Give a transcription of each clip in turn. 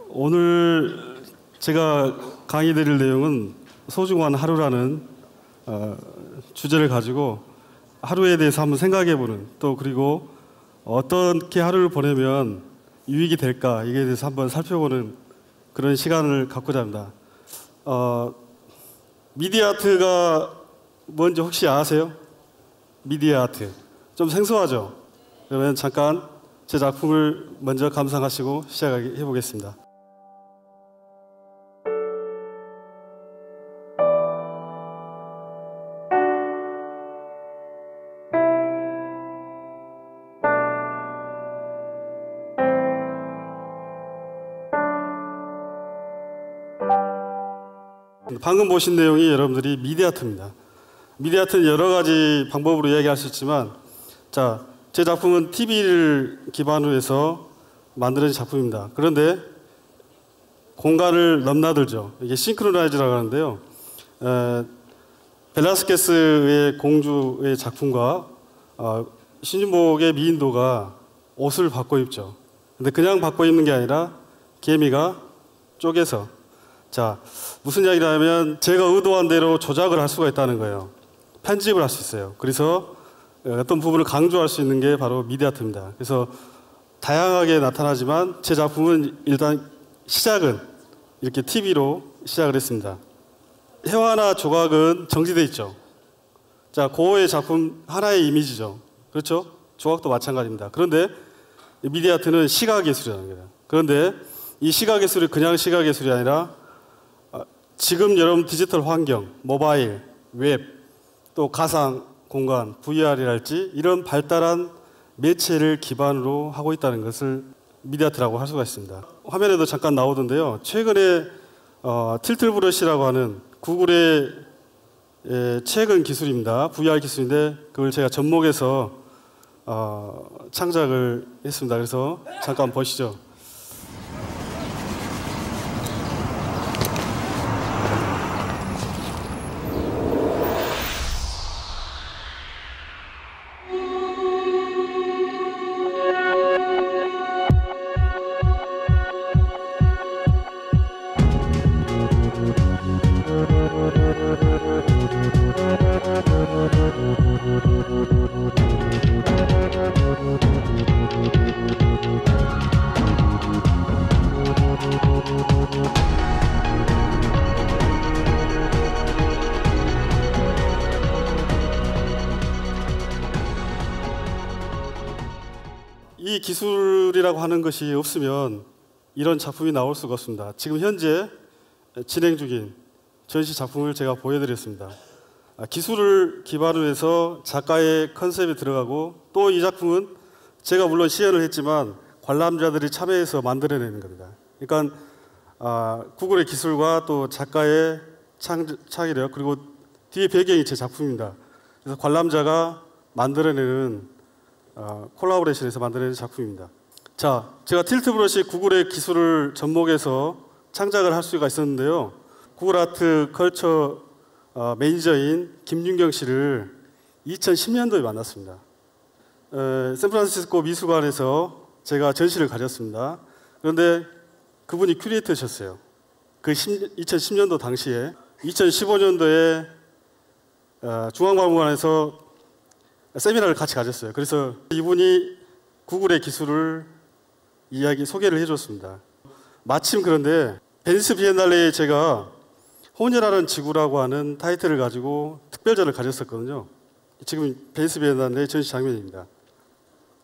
오늘 제가 강의 드릴 내용은 소중한 하루라는 주제를 가지고 하루에 대해서 한번 생각해보는, 또 그리고 어떻게 하루를 보내면 유익이 될까, 이게 대해서 한번 살펴보는 그런 시간을 갖고자 합니다. 미디어 아트가 뭔지 혹시 아세요? 미디어 아트. 좀 생소하죠? 그러면 잠깐 제 작품을 먼저 감상하시고 시작해 보겠습니다. 방금 보신 내용이 여러분들이 미디어 아트입니다. 미디어 아트는 여러 가지 방법으로 이야기할 수 있지만, 자, 제 작품은 TV를 기반으로 해서 만들어진 작품입니다. 그런데 공간을 넘나들죠. 이게 싱크로나이즈라고 하는데요. 벨라스케스의 공주의 작품과 신윤복의 미인도가 옷을 바꿔 입죠. 근데 그냥 바꿔 입는 게 아니라 개미가 쪼개서, 자, 무슨 이야기냐면 제가 의도한 대로 조작을 할 수가 있다는 거예요. 편집을 할 수 있어요. 그래서 어떤 부분을 강조할 수 있는 게 바로 미디어 아트입니다. 그래서 다양하게 나타나지만 제 작품은 일단 시작은 이렇게 TV로 시작을 했습니다. 회화나 조각은 정지되어 있죠. 자, 고어의 작품 하나의 이미지죠. 그렇죠? 조각도 마찬가지입니다. 그런데 미디어 아트는 시각예술이라는 거예요. 그런데 이 시각예술이 그냥 시각예술이 아니라 지금 여러분 디지털 환경, 모바일, 웹, 또 가상 공간, VR이랄지 이런 발달한 매체를 기반으로 하고 있다는 것을 미디어 아트라고 할 수가 있습니다. 화면에도 잠깐 나오던데요. 최근에 틸트 브러쉬라고 하는 구글의 최근 기술입니다. VR 기술인데 그걸 제가 접목해서 창작을 했습니다. 그래서 잠깐 보시죠. 이 기술이라고 하는 것이 없으면 이런 작품이 나올 수가 없습니다. 지금 현재 진행 중인 전시 작품을 제가 보여드렸습니다. 기술을 기반으로 해서 작가의 컨셉이 들어가고, 또 이 작품은 제가 물론 시연을 했지만 관람자들이 참여해서 만들어내는 겁니다. 그러니까 구글의 기술과 또 작가의 창의력, 그리고 뒤에 배경이 제 작품입니다. 그래서 관람자가 만들어내는 콜라보레이션에서 만들어낸 작품입니다. 자, 제가 틸트 브러쉬 구글의 기술을 접목해서 창작을 할 수가 있었는데요. 구글 아트 컬처 매니저인 김윤경 씨를 2010년도에 만났습니다. 샌프란시스코 미술관에서 제가 전시를 가졌습니다. 그런데 그분이 큐레이터셨어요. 그 2010년도 당시에 2015년도에 중앙박물관에서 세미나를 같이 가졌어요. 그래서 이분이 구글의 기술을 소개를 해줬습니다. 마침 그런데 베니스 비엔날레에 제가 혼혈하는 지구라고 하는 타이틀을 가지고 특별전을 가졌었거든요. 지금 베니스 비엔날레 전시 장면입니다.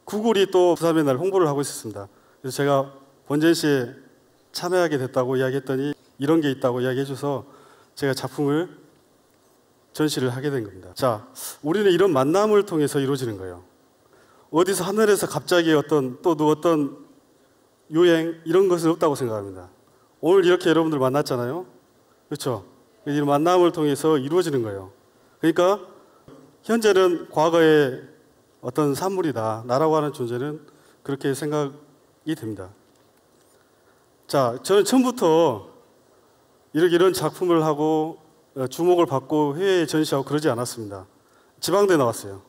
구글이 또 부산 비엔날레 홍보를 하고 있었습니다. 그래서 제가 본전시에 참여하게 됐다고 이야기했더니 이런 게 있다고 이야기해줘서 제가 작품을 전시를 하게 된 겁니다. 자, 우리는 이런 만남을 통해서 이루어지는 거예요. 어디서 하늘에서 갑자기 어떤 유행 이런 것은 없다고 생각합니다. 오늘 이렇게 여러분들 만났잖아요. 그렇죠? 이런 만남을 통해서 이루어지는 거예요. 그러니까 현재는 과거의 어떤 산물이다. 나라고 하는 존재는 그렇게 생각이 됩니다. 자, 저는 처음부터 이런 작품을 하고 주목을 받고 해외에 전시하고 그러지 않았습니다. 지방대 나왔어요.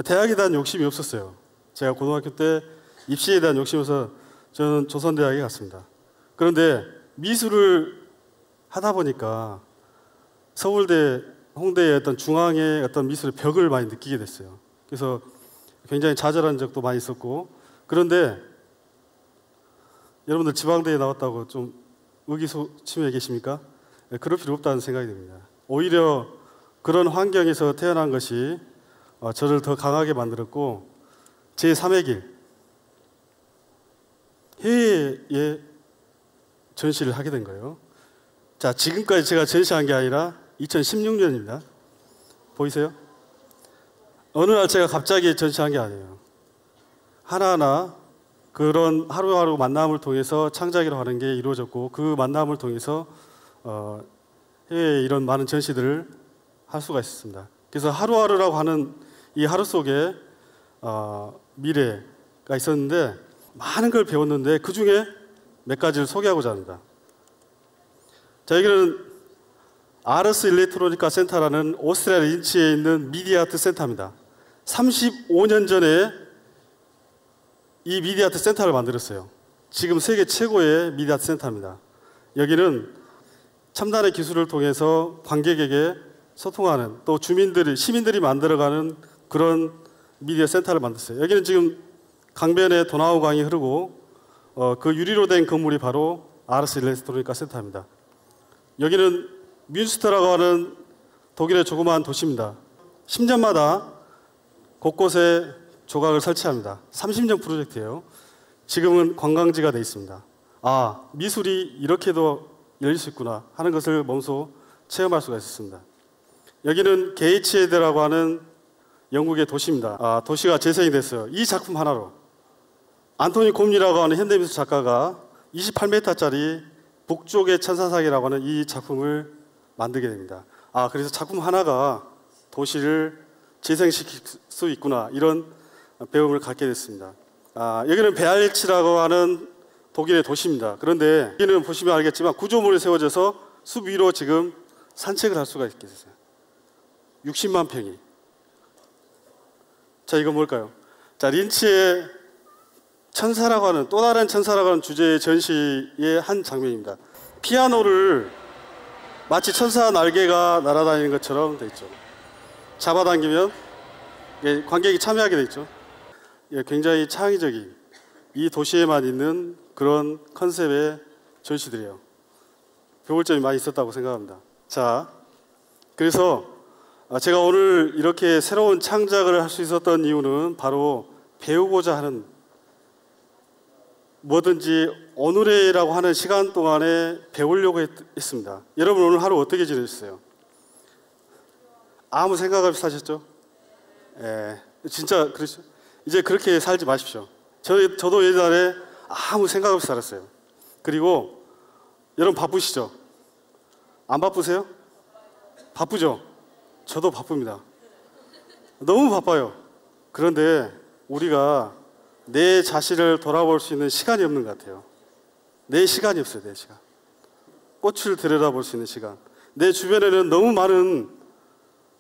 대학에 대한 욕심이 없었어요. 제가 고등학교 때 입시에 대한 욕심에서 저는 조선대학에 갔습니다. 그런데 미술을 하다 보니까 서울대, 홍대의 어떤 중앙의 어떤 미술의 벽을 많이 느끼게 됐어요. 그래서 굉장히 좌절한 적도 많이 있었고, 그런데 여러분들 지방대에 나왔다고 좀 의기소침해 계십니까? 그럴 필요 없다는 생각이 듭니다. 오히려 그런 환경에서 태어난 것이 저를 더 강하게 만들었고, 제3의 길, 해외에 전시를 하게 된 거예요. 자, 지금까지 제가 전시한 게 아니라 2016년입니다. 보이세요? 어느 날 제가 갑자기 전시한 게 아니에요. 하나하나 그런 하루하루 만남을 통해서 창작이라고 하는 게 이루어졌고, 그 만남을 통해서 해외에 이런 많은 전시들을 할 수가 있었습니다. 그래서 하루하루라고 하는 이 하루 속에 미래가 있었는데 많은 걸 배웠는데 그 중에 몇 가지를 소개하고자 합니다. 자, 여기는 아르스 일렉트로니카 센터라는 오스트리아 린치에 있는 미디어 아트 센터입니다. 35년 전에 이 미디어 아트 센터를 만들었어요. 지금 세계 최고의 미디어 아트 센터입니다. 여기는 첨단의 기술을 통해서 관객에게 소통하는, 또 주민들이, 시민들이 만들어가는 그런 미디어 센터를 만들었어요. 여기는 지금 강변에 도나우 강이 흐르고 그 유리로 된 건물이 바로 아르스 일렉트로니카 센터입니다. 여기는 뮌스터라고 하는 독일의 조그마한 도시입니다. 10년마다 곳곳에 조각을 설치합니다. 30년 프로젝트예요. 지금은 관광지가 되어 있습니다. 아, 미술이 이렇게도 열릴 수 있구나 하는 것을 몸소 체험할 수가 있었습니다. 여기는 게이츠헤드라고 하는 영국의 도시입니다. 도시가 재생이 됐어요. 이 작품 하나로. 안토니 곰리라고 하는 현대미술 작가가 28m짜리 북쪽의 천사상이라고 하는 이 작품을 만들게 됩니다. 그래서 작품 하나가 도시를 재생시킬 수 있구나, 이런 배움을 갖게 됐습니다. 여기는 베알치라고 하는 독일의 도시입니다. 그런데 여기는 보시면 알겠지만 구조물이 세워져서 숲 위로 지금 산책을 할 수가 있게 됐어요. 60만 평이. 자, 이건 뭘까요? 자, 린치의 천사라고 하는, 또 다른 천사라고 하는 주제의 전시의 한 장면입니다. 피아노를 마치 천사 날개가 날아다니는 것처럼 되어 있죠. 잡아당기면 관객이 참여하게 되어 있죠. 굉장히 창의적인, 이 도시에만 있는 그런 컨셉의 전시들이에요. 배울 점이 많이 있었다고 생각합니다. 자, 그래서 제가 오늘 이렇게 새로운 창작을 할 수 있었던 이유는 바로 배우고자 하는, 뭐든지 오늘이라고 하는 시간 동안에 배우려고 했습니다. 여러분 오늘 하루 어떻게 지내셨어요? 아무 생각 없이 사셨죠? 진짜 그렇죠. 이제 그렇게 살지 마십시오. 저도 예전에 아무 생각 없이 살았어요. 그리고 여러분 바쁘시죠? 안 바쁘세요? 바쁘죠? 저도 바쁩니다. 너무 바빠요. 그런데 우리가 내 자신을 돌아볼 수 있는 시간이 없는 것 같아요. 내 시간이 없어요. 내 시간. 꽃을 들여다볼 수 있는 시간. 내 주변에는 너무 많은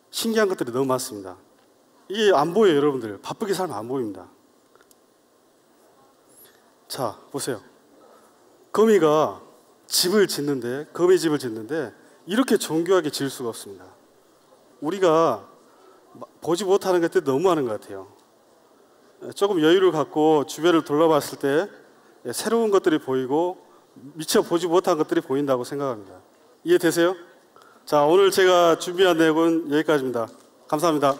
신기한 것들이 너무 많습니다. 이게 안 보여요. 여러분들 바쁘게 살면 안 보입니다. 자, 보세요. 거미가 집을 짓는데, 거미 집을 짓는데 이렇게 정교하게 지을 수가 없습니다. 우리가 보지 못하는 것들이 너무 많은 것 같아요. 조금 여유를 갖고 주변을 둘러봤을 때 새로운 것들이 보이고 미처 보지 못한 것들이 보인다고 생각합니다. 이해되세요? 자, 오늘 제가 준비한 내용은 여기까지입니다. 감사합니다.